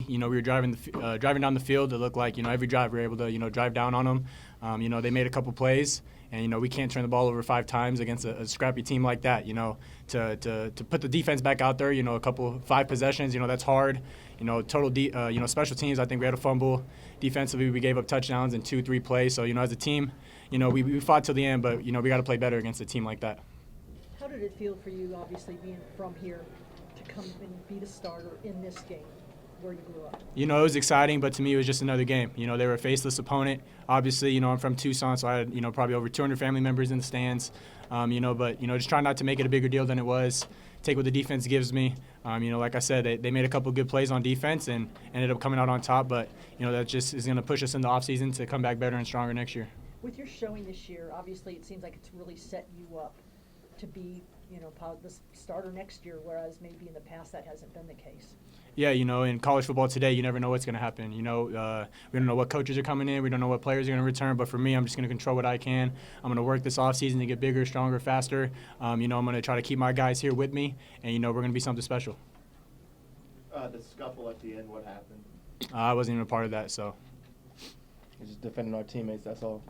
we were driving down the field. It looked like, every drive we were able to, drive down on them. They made a couple plays, and, we can't turn the ball over 5 times against a scrappy team like that. To put the defense back out there, a 5 possessions, that's hard. Special teams, I think we had a fumble. Defensively, we gave up touchdowns in 2-3 plays. So, as a team, we fought till the end, but, we got to play better against a team like that. How did it feel for you, obviously, being from here, to come and be the starter in this game where you grew up? It was exciting, but to me, it was just another game. They were a faceless opponent. Obviously, I'm from Tucson, so I had, probably over 200 family members in the stands. But, just try not to make it a bigger deal than it was. Take what the defense gives me. Like I said, they made a couple good plays on defense and ended up coming out on top. But, that just is going to push us in the offseason to come back better and stronger next year. With your showing this year, obviously, it seems like it's really set you up to be, the starter next year, whereas maybe in the past that hasn't been the case. Yeah, in college football today, you never know what's going to happen. We don't know what coaches are coming in. We don't know what players are going to return. But for me, I'm just going to control what I can. I'm going to work this offseason to get bigger, stronger, faster. I'm going to try to keep my guys here with me, and, we're going to be something special. The scuffle at the end, what happened? I wasn't even a part of that, so. Just defending our teammates, that's all.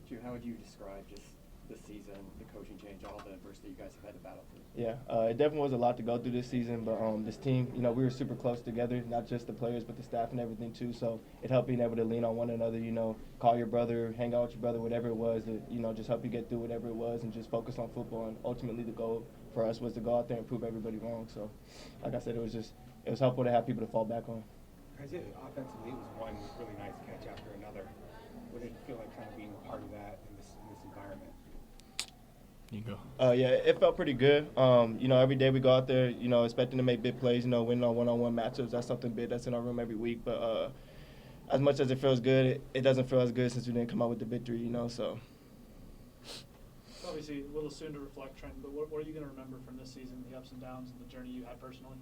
Drew, how would you describe just this season, the coaching change, all the adversity you guys have had to battle through? Yeah, it definitely was a lot to go through this season, but this team, we were super close together, not just the players, but the staff and everything too. So it helped being able to lean on one another, call your brother, hang out with your brother, whatever it was, to, just help you get through whatever it was and just focus on football. And ultimately the goal for us was to go out there and prove everybody wrong. So like I said, it was helpful to have people to fall back on. Offensively, it was one really nice catch after another. What did it feel like kind of being a part of that in this environment? You go. Yeah, it felt pretty good. Every day we go out there, expecting to make big plays, winning on one-on-one matchups. That's something big that's in our room every week. But as much as it feels good, it doesn't feel as good since we didn't come out with the victory, so. Obviously, a little soon to reflect, Trent, but what are you going to remember from this season, the ups and downs and the journey you had personally?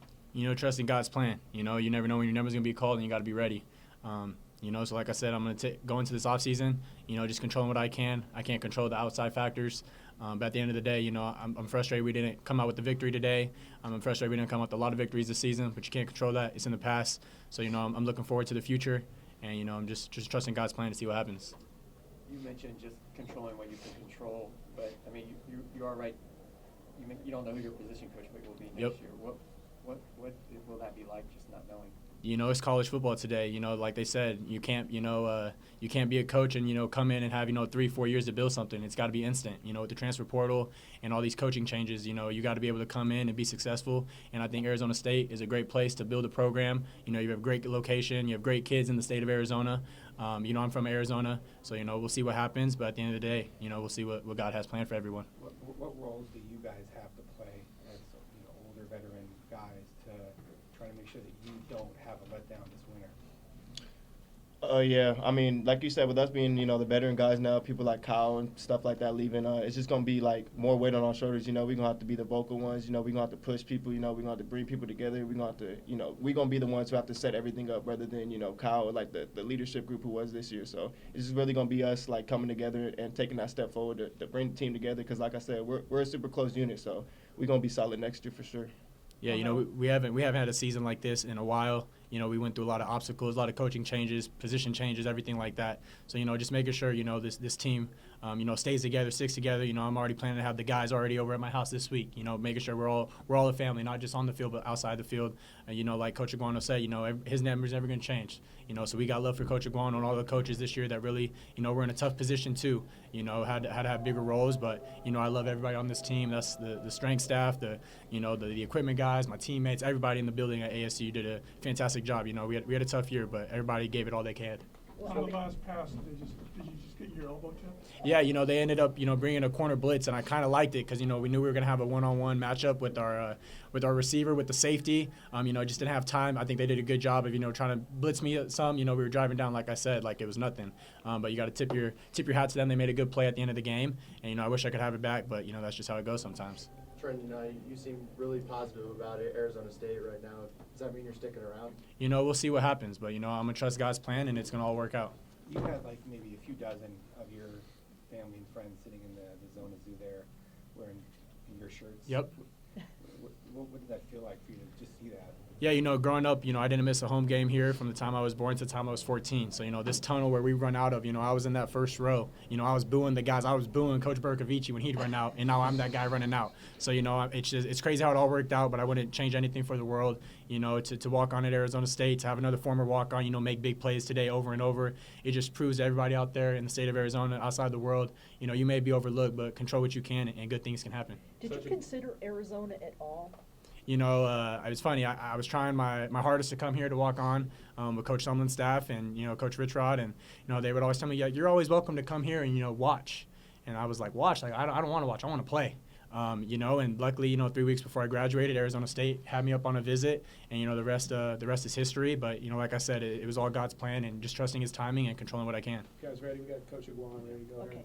Trusting God's plan. You never know when your number's going to be called, and you got to be ready. So like I said, I'm going to go into this offseason, just controlling what I can. I can't control the outside factors. But at the end of the day, I'm frustrated we didn't come out with the victory today. I'm frustrated we didn't come out with a lot of victories this season, but you can't control that. It's in the past. So, I'm looking forward to the future, and, I'm just trusting God's plan to see what happens. You mentioned just controlling what you can control, but, I mean, you are right. You don't know who your position coach will be next year. What will that be like, just not knowing? It's college football today. Like they said, you can't be a coach and, come in and have, 3-4 years to build something. It's got to be instant. With the transfer portal and all these coaching changes, you got to be able to come in and be successful. And I think Arizona State is a great place to build a program. You have great location. You have great kids in the state of Arizona. I'm from Arizona, so, we'll see what happens. But at the end of the day, we'll see what God has planned for everyone. What roles do you guys have to play as older veteran guys to try to make sure that you don't have a letdown this winter? Yeah, I mean, like you said, with us being, the veteran guys now, people like Kyle and stuff like that leaving, it's just going to be, more weight on our shoulders. We're going to have to be the vocal ones. We're going to have to push people. We're going to have to bring people together. We're going to have to, we're going to be the ones who have to set everything up rather than, Kyle or, the leadership group who was this year. So it's just really going to be us, coming together and taking that step forward to bring the team together because, like I said, we're a super close unit. So we're going to be solid next year for sure. Yeah, we haven't had a season like this in a while. We went through a lot of obstacles, a lot of coaching changes, position changes, everything like that. So, just making sure, this team, stays together, sticks together. I'm already planning to have the guys already over at my house this week, making sure we're all a family, not just on the field, but outside the field. Like Coach Aguano said, his number's never going to change. So we got love for Coach Aguano and all the coaches this year that really, we're in a tough position too, had to have bigger roles. But, I love everybody on this team. That's the strength staff, the equipment guys, my teammates, everybody in the building at ASU did a fantastic job. We had a tough year, but everybody gave it all they can. On the last pass, did you just get your elbow chipped? Yeah, they ended up, bringing a corner blitz, and I kind of liked it because, we knew we were going to have a one-on-one matchup with our receiver, with the safety. Just didn't have time. I think they did a good job of, trying to blitz me some. We were driving down, like I said, like it was nothing. But you got to tip your hat to them. They made a good play at the end of the game, and, I wish I could have it back, but, that's just how it goes sometimes. Trent, you seem really positive about it, Arizona State right now. Does that mean you're sticking around? We'll see what happens, but, I'm going to trust God's plan, and it's going to all work out. You had maybe a few dozen of your family and friends sitting in the Zona Zoo there wearing your shirts. Yep. What did that feel like for you to just see that? Yeah, growing up, I didn't miss a home game here from the time I was born to the time I was 14. So, this tunnel where we run out of, I was in that first row. I was booing the guys. I was booing Coach Berkovici when he'd run out, and now I'm that guy running out. So, it's crazy how it all worked out, but I wouldn't change anything for the world. To walk on at Arizona State, to have another former walk-on, make big plays today over and over. It just proves to everybody out there in the state of Arizona, outside the world, you may be overlooked, but control what you can, and good things can happen. Did you consider Arizona at all? It was funny. I was trying my hardest to come here to walk on with Coach Sumlin's staff and, Coach Richrod. And, they would always tell me, yeah, you're always welcome to come here and, watch. And I was like, watch? Like, I don't want to watch. I want to play. And luckily, 3 weeks before I graduated, Arizona State had me up on a visit. And, the rest is history. But, like I said, it was all God's plan and just trusting his timing and controlling what I can. You guys ready? We got Coach Iguana ready to go. Okay.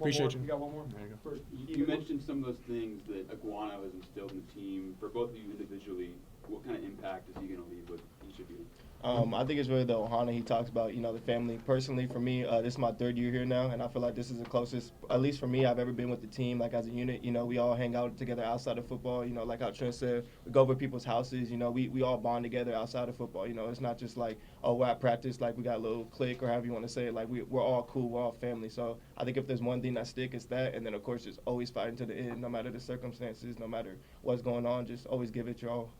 Appreciate you. You got one more? There you go. You mentioned some of those things that Iguana has instilled in the team. For both of you individually, what kind of impact is he going to leave with each of you? I think it's really the ohana he talks about, the family. Personally, for me, this is my 3rd year here now, and I feel like this is the closest, at least for me, I've ever been with the team, like as a unit. We all hang out together outside of football, like how Trent said. We go over people's houses, we all bond together outside of football. It's not just like, oh, we're at practice, like we got a little clique or however you want to say it. Like we're all cool, we're all family. So I think if there's one thing that sticks, it's that. And then, of course, just always fighting to the end, no matter the circumstances, no matter what's going on, just always give it your all.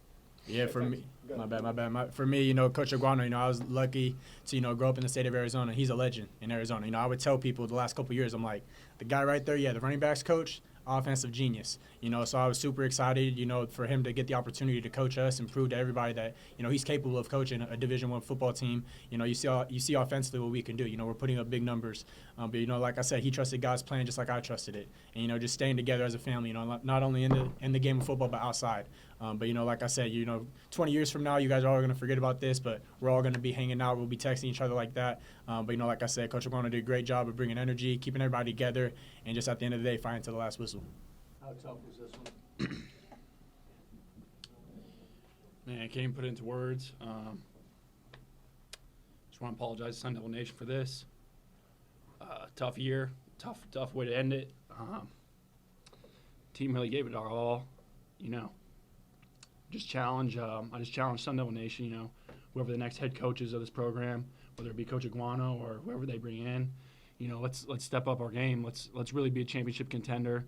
Yeah, for me, my bad. For me, Coach Iguana, I was lucky to, grow up in the state of Arizona. He's a legend in Arizona. I would tell people the last couple of years, I'm like, the guy right there, yeah, the running backs coach, offensive genius. So I was super excited, for him to get the opportunity to coach us and prove to everybody that, he's capable of coaching a Division I football team. You see offensively what we can do. We're putting up big numbers. But, like I said, he trusted God's plan just like I trusted it. And, just staying together as a family, not only in the game of football but outside. But, like I said, 20 years from now, you guys are all going to forget about this, but we're all going to be hanging out. We'll be texting each other like that. But, like I said, Coach Iguana did a great job of bringing energy, keeping everybody together, and just at the end of the day, fighting to the last whistle. How tough was this one? Man, I can't even put it into words. Just want to apologize to Sun Devil Nation for this. Tough year, tough way to end it. Team really gave it our all, Just challenge. I just challenge Sun Devil Nation, whoever the next head coaches of this program, whether it be Coach Iguana or whoever they bring in, let's step up our game. Let's really be a championship contender.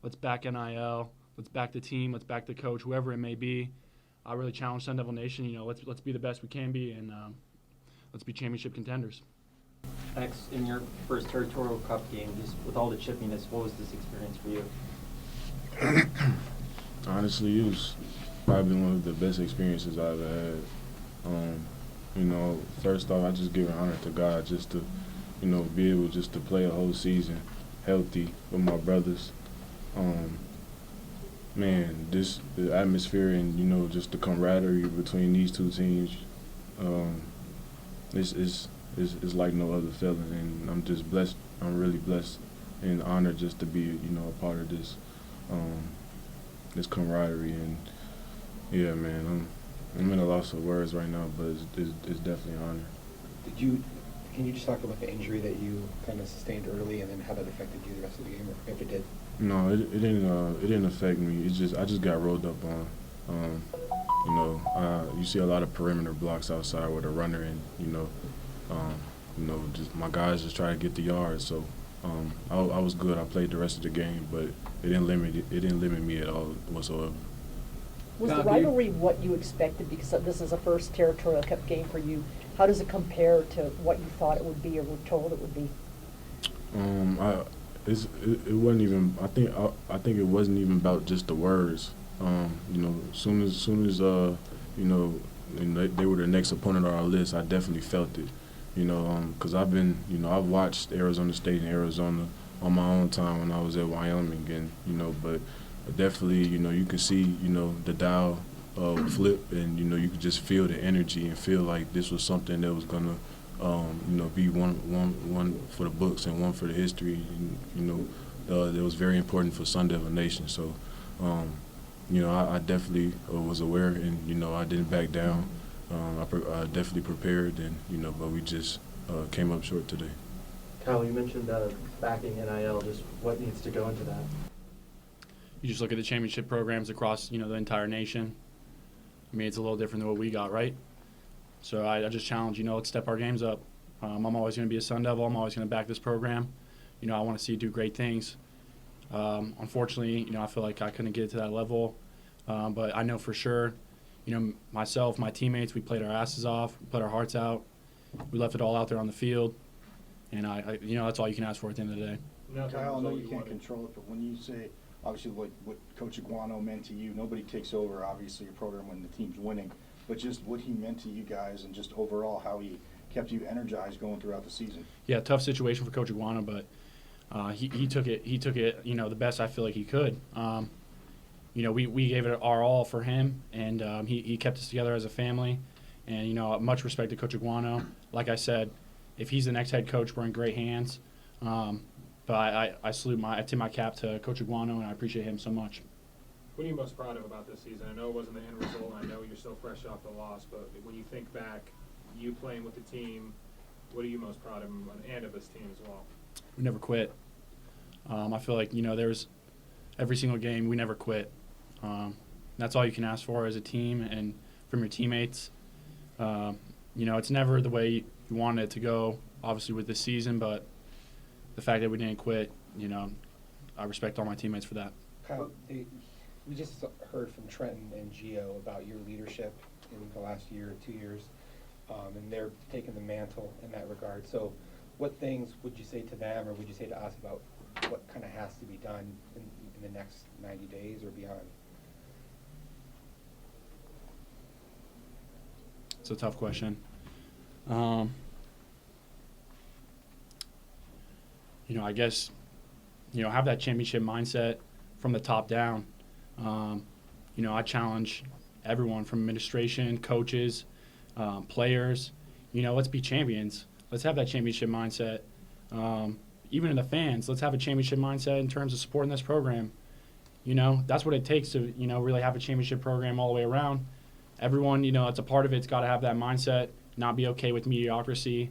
Let's back NIL. Let's back the team. Let's back the coach, whoever it may be. I really challenge Sun Devil Nation. Let's be the best we can be, and let's be championship contenders. Max, in your first Territorial Cup game, just with all the chippiness, what was this experience for you? Honestly, it was probably one of the best experiences I've ever had. First off, I just give honor to God just to, be able just to play a whole season healthy with my brothers. The atmosphere and, just the camaraderie between these two teams, it's like no other feeling. And I'm just blessed. I'm really blessed and honored just to be, a part of this, this camaraderie. And, yeah, man, I'm in a loss of words right now, but it's definitely an honor. Can you just talk about the injury that you kind of sustained early and then how that affected you the rest of the game, or if it did? No, it didn't affect me. I just got rolled up on. You see a lot of perimeter blocks outside with a runner, and just my guys just try to get the yards. So I was good. I played the rest of the game, but it didn't limit me at all whatsoever. Was the rivalry what you expected? Because this is a first Territorial Cup game for you. How does it compare to what you thought it would be or were told it would be? It wasn't even. I think it wasn't even about just the words. Soon as they were the next opponent on our list, I definitely felt it. Because I've watched Arizona State and Arizona on my own time when I was at Wyoming, and but definitely you could see the dial flip, and you could just feel the energy and feel like this was something that was gonna be one for the books and one for the history. And, that was very important for Sun Devil Nation. So I definitely was aware, and I didn't back down. I definitely prepared, and but we just came up short today. Kyle, you mentioned backing NIL. Just what needs to go into that? You just look at the championship programs across the entire nation. I mean, it's a little different than what we got, right? So I just challenge, let's step our games up. I'm always going to be a Sun Devil. I'm always going to back this program. I want to see it do great things. Unfortunately, I feel like I couldn't get to that level. But I know for sure, myself, my teammates, we played our asses off. We put our hearts out. We left it all out there on the field. And, that's all you can ask for at the end of the day. Kyle, I know you can't control it, but when you say, obviously, what Coach Iguano meant to you, nobody takes over, obviously, a program when the team's winning, but just what he meant to you guys and just overall how he kept you energized going throughout the season. Yeah, tough situation for Coach Iguano, but he took it, the best I feel like he could. We gave it our all for him, and he kept us together as a family. And, much respect to Coach Iguano. Like I said, if he's the next head coach, we're in great hands. But I tip my cap to Coach Iguano, and I appreciate him so much. What are you most proud of about this season? I know it wasn't the end result, and I know you're still fresh off the loss, but when you think back, you playing with the team, what are you most proud of and of this team as well? We never quit. I feel like, there's every single game we never quit. That's all you can ask for as a team and from your teammates. It's never the way you wanted it to go, obviously, with this season, but the fact that we didn't quit, I respect all my teammates for that. Kyle, we just heard from Trenton and Gio about your leadership in the last year or 2 years, and they're taking the mantle in that regard. So what things would you say to them or would you say to us about what kind of has to be done in the next 90 days or beyond? It's a tough question. I guess, have that championship mindset from the top down. I challenge everyone from administration, coaches, players. Let's be champions. Let's have that championship mindset. Even in the fans, let's have a championship mindset in terms of supporting this program. That's what it takes to, really have a championship program all the way around. Everyone, it's a part of it's got to have that mindset, not be okay with mediocrity.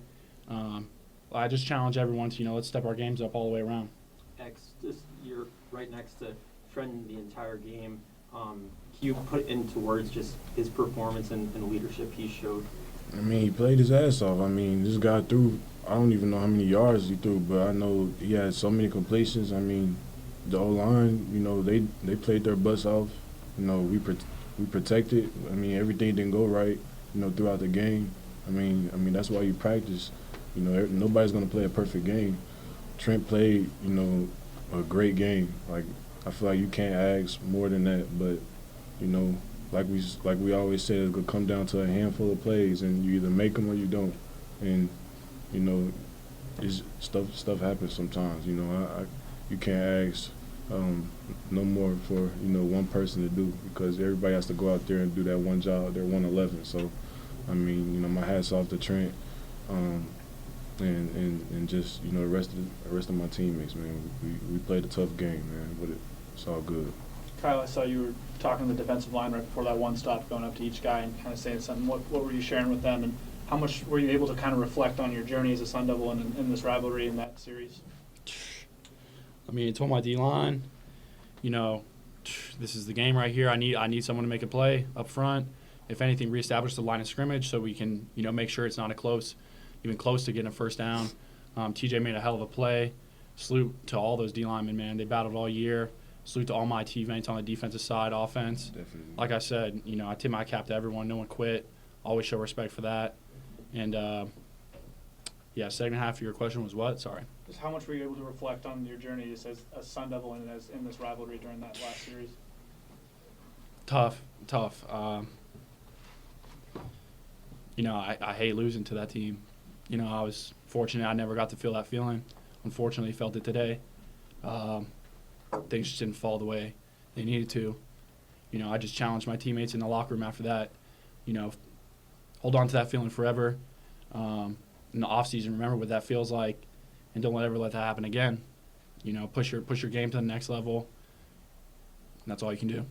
I just challenge everyone to, let's step our games up all the way around. You're right next to Trenton the entire game. Can you put into words just his performance and leadership he showed? I mean, he played his ass off. I mean, this guy threw, I don't even know how many yards he threw, but I know he had so many completions. I mean, the O-line, they played their butts off. We protected. I mean, everything didn't go right, throughout the game. I mean that's why you practice. Nobody's going to play a perfect game. Trent played, a great game. Like, I feel like you can't ask more than that. But, like we always said, it's going to come down to a handful of plays, and you either make them or you don't. And, it's stuff happens sometimes. You can't ask no more for, one person to do, because everybody has to go out there and do that one job. They're 111. So, I mean, my hat's off to Trent. And just, the rest of my teammates, man. We played a tough game, man, but it's all good. Kyle, I saw you were talking to the defensive line right before that one stop, going up to each guy and kind of saying something. What were you sharing with them, and how much were you able to kind of reflect on your journey as a Sun Devil in this rivalry in that series? I mean, I told my D-line, this is the game right here. I need someone to make a play up front. If anything, reestablish the line of scrimmage so we can, make sure it's not even close to getting a first down. TJ made a hell of a play. Salute to all those D linemen, man. They battled all year. Salute to all my teammates on the defensive side, offense. Definitely. Like I said, I tip my cap to everyone. No one quit. Always show respect for that. And, second half of your question was what? Sorry. Just how much were you able to reflect on your journey as a Sun Devil and as in this rivalry during that last series? Tough. I hate losing to that team. I was fortunate I never got to feel that feeling. Unfortunately, felt it today. Things just didn't fall the way they needed to. I just challenged my teammates in the locker room after that. Hold on to that feeling forever. In the offseason, remember what that feels like, and don't ever let that happen again. Push your game to the next level. And that's all you can do.